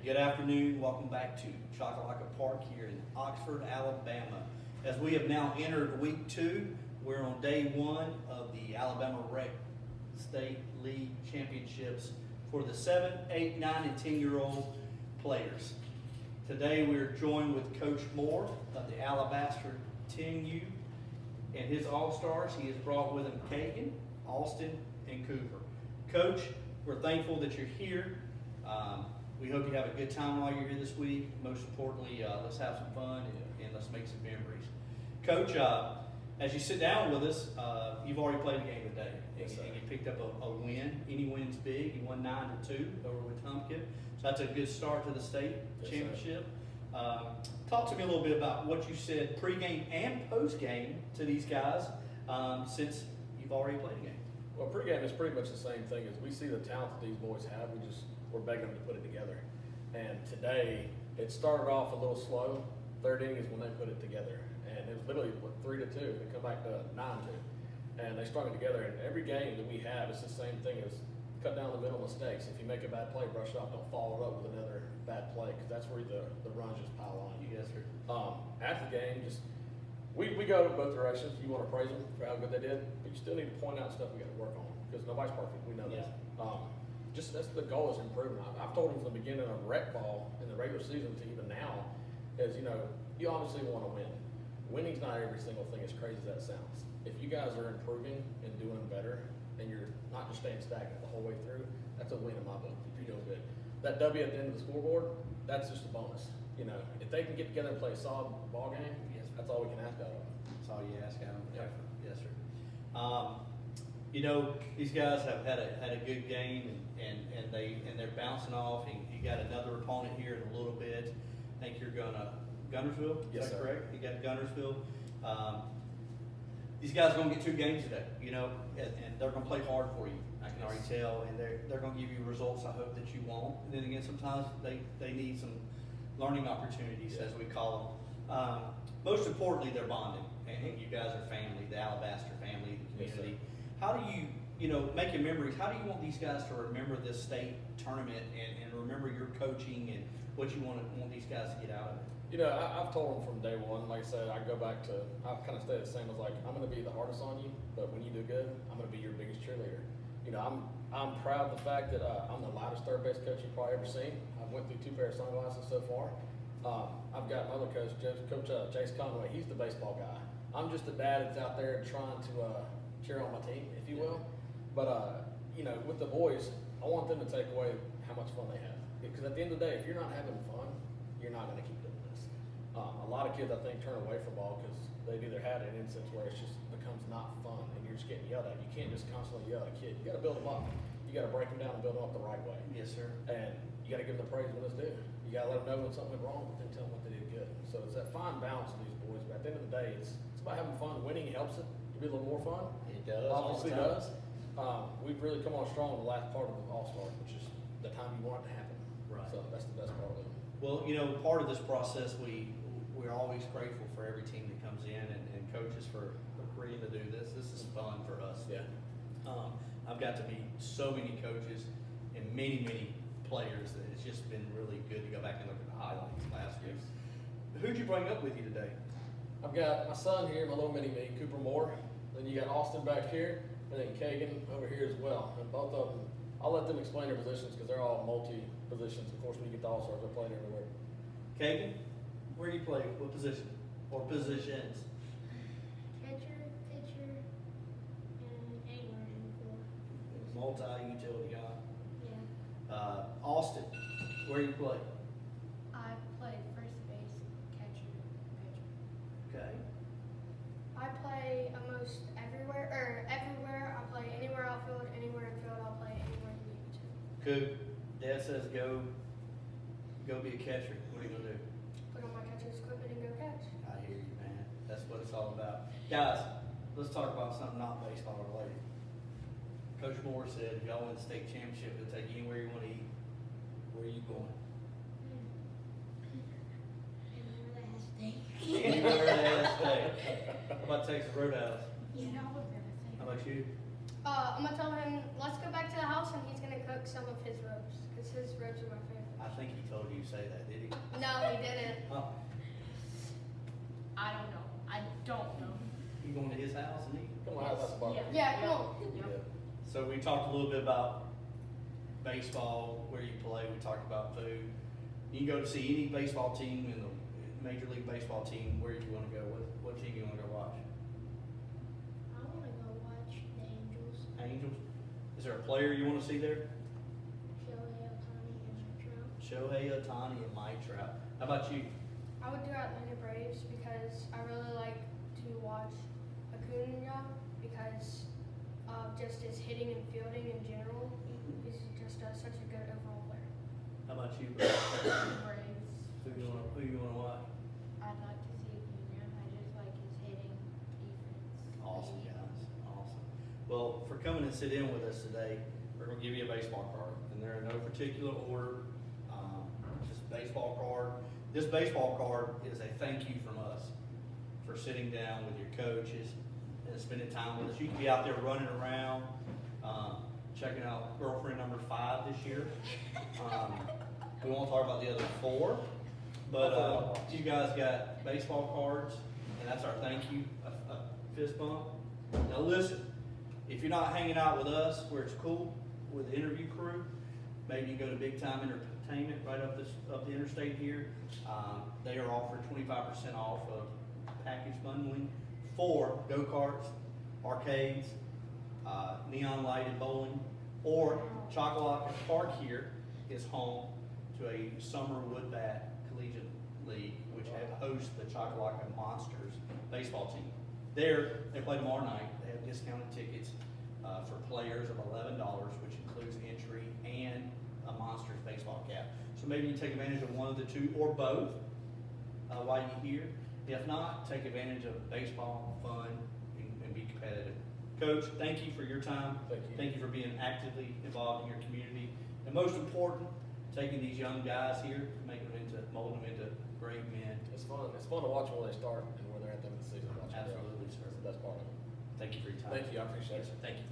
Good afternoon. Welcome back to Chocolaca Park here in Oxford, Alabama. As we have now entered week 2, we're on day 1 of the Alabama Rec State League Championships for the 7, 8, 9, and 10-year-old players. Today we're joined with Coach Moore of the Alabaster 10U and his All-Stars. He has brought with him Kagen, Austin, and Cooper. Coach, we're thankful that you're here. We hope you have a good time while you're here this week. Most importantly, let's have some fun and let's make some memories. Coach, as you sit down with us, you've already played a game today, and you picked up a win. Any win's big. You won 9-2 over with Humpkin, so that's a good start to the state championship. Talk to me a little bit about what you said pregame and postgame to these guys, since you've already played a game. Well, pregame is pretty much the same thing. As we see the talent that these boys have, we're begging them to put it together. And today, it started off a little slow. Third inning is when they put it together. And it was literally, 3-2. They come back to 9-2. And they strung it together. And every game that we have, it's the same thing as cut down the middle mistakes. If you make a bad play, brush it off, don't follow it up with another bad play, because that's where the runs just pile on you. Yes, sir. After the game, we go both directions. You want to praise them for how good they did, but you still need to point out stuff we got to work on, because nobody's perfect. We know that. That's the goal, is improvement. I've told them from the beginning of rec ball in the regular season to even now is, you obviously want to win. Winning's not every single thing, as crazy as that sounds. If you guys are improving and doing better, and you're not just staying stagnant the whole way through, that's a win in my book. If you're doing good, that W at the end of the scoreboard, that's just a bonus. If they can get together and play a solid ball game, that's all we can ask out of them. That's all you ask out of them. Yep. Yes, sir. These guys have had a good game, and they're bouncing off. And you got another opponent here in a little bit. I think you're gonna Gunnersville. Is that correct? You got Gunnersville. These guys are gonna get 2 games today. And they're gonna play hard for you. I can already tell, and they're gonna give you results I hope that you want. And then again, sometimes they need some learning opportunities, as we call them. Most importantly, they're bonding, and you guys are family, the Alabaster family, the community. How do you, making memories, how do you want these guys to remember this state tournament and remember your coaching and what you want these guys to get out of it? I've told them from day one, like I said, I go back to, I've kind of stayed the same as I'm going to be the hardest on you, but when you do good, I'm going to be your biggest cheerleader. I'm proud of the fact that I'm the loudest third base coach you've probably ever seen. I've went through 2 pairs of sunglasses so far. I've got my other coach, Coach Chase Conway. He's the baseball guy. I'm just the dad that's out there trying to cheer on my team, if you will. But with the boys, I want them to take away how much fun they have. Because at the end of the day, if you're not having fun, you're not going to keep doing this. A lot of kids, I think, turn away from ball because they've either had an instance where it just becomes not fun and you're just getting yelled at. You can't just constantly yell at a kid. You got to build them up. You got to break them down and build them up the right way. Yes, sir. And you got to give them the praise when it's due. You got to let them know when something went wrong, but then tell them what they did good. So it's that fine balance of these boys. But at the end of the day, it's about having fun. Winning helps it to be a little more fun. It does. Obviously does. We've really come on strong in the last part of the All-Stars, which is the time you want it to happen. Right. So that's the best part of it. Well, part of this process, we're always grateful for every team that comes in and coaches for agreeing to do this. This is fun for us. Yeah. I've got to meet so many coaches and many players that it's just been really good to go back and look at the highlights last week. Who'd you bring up with you today? I've got my son here, my little mini-me, Cooper Moore. Then you got Austin back here, and then Kagen over here as well. And both of them, I'll let them explain their positions because they're all multi-positions. Of course, when you get the All-Stars, they're playing everywhere. Kagen, where do you play? What position? Or positions? Catcher, pitcher, and anywhere in the field. Multi-utility guy. Yeah. Austin, where do you play? I play first base, catcher, pitcher. Okay. I play almost everywhere. I play anywhere outfield, anywhere infield. I'll play anywhere you need me to. Coop, Dad says go be a catcher. What are you gonna do? Put on my catcher's equipment and go catch. I hear you, man. That's what it's all about. Guys, let's talk about something not baseball related. Coach Moore said, if y'all win the state championship, he'll take you anywhere you want to eat. Where are you going? Anywhere that has steak. Anywhere that has steak. How about Texas Roadhouse? Yeah, I would never say. How about you? I'm gonna tell him, let's go back to the house and he's gonna cook some of his ribs, because his ribs are my favorite. I think he told you to say that, did he? No, he didn't. Oh, I don't know. I don't know. you going to his house and eat? Come on, that's barbecue. Yeah, come on. Yeah. So we talked a little bit about baseball, where you play, we talked about food. You can go to see any baseball team in the Major League Baseball team, where do you wanna go, what team you wanna go watch? I want to go watch the Angels. Angels? Is there a player you wanna see there? Shohei Ohtani and Mike Trout. Shohei Ohtani and Mike Trout. How about you? I would do Atlanta Braves because I really like to watch Acuna because of just his hitting and fielding in general. He's just such a good overall player. How about you, Brad? Braves. Who you wanna watch? I'd like to see Acuna. I just like his hitting defense. Awesome, guys, awesome. Well, for coming and sit in with us today, we're gonna give you a baseball card, and they're in no particular order, just a baseball card. This baseball card is a thank you from us for sitting down with your coaches and spending time with us. You can be out there running around, checking out girlfriend number 5 this year. We won't talk about the other 4, but you guys got baseball cards, and that's our thank you, a fist bump. Now listen, if you're not hanging out with us where it's cool with the interview crew, maybe you go to Big Time Entertainment right up the interstate here. They are offering 25% off of package bundling for go-karts, arcades, neon lighted bowling, or Chocolate Park here is home to a summer wood bat collegiate league, which hosts the Chocolate Monsters baseball team. They play tomorrow night. They have discounted tickets for players of $11, which includes entry and a Monsters baseball cap. So maybe you take advantage of one of the two or both while you're here. If not, take advantage of baseball, fun, and be competitive. Coach, thank you for your time. Thank you. Thank you for being actively involved in your community. And most important, taking these young guys here, molding them into great men. It's fun. It's fun to watch them when they start and when they're at the end of the season. Watch them grow. Absolutely, sir. That's the best part of it. Thank you for your time. Thank you. I appreciate Yes, it. sir. Thank you.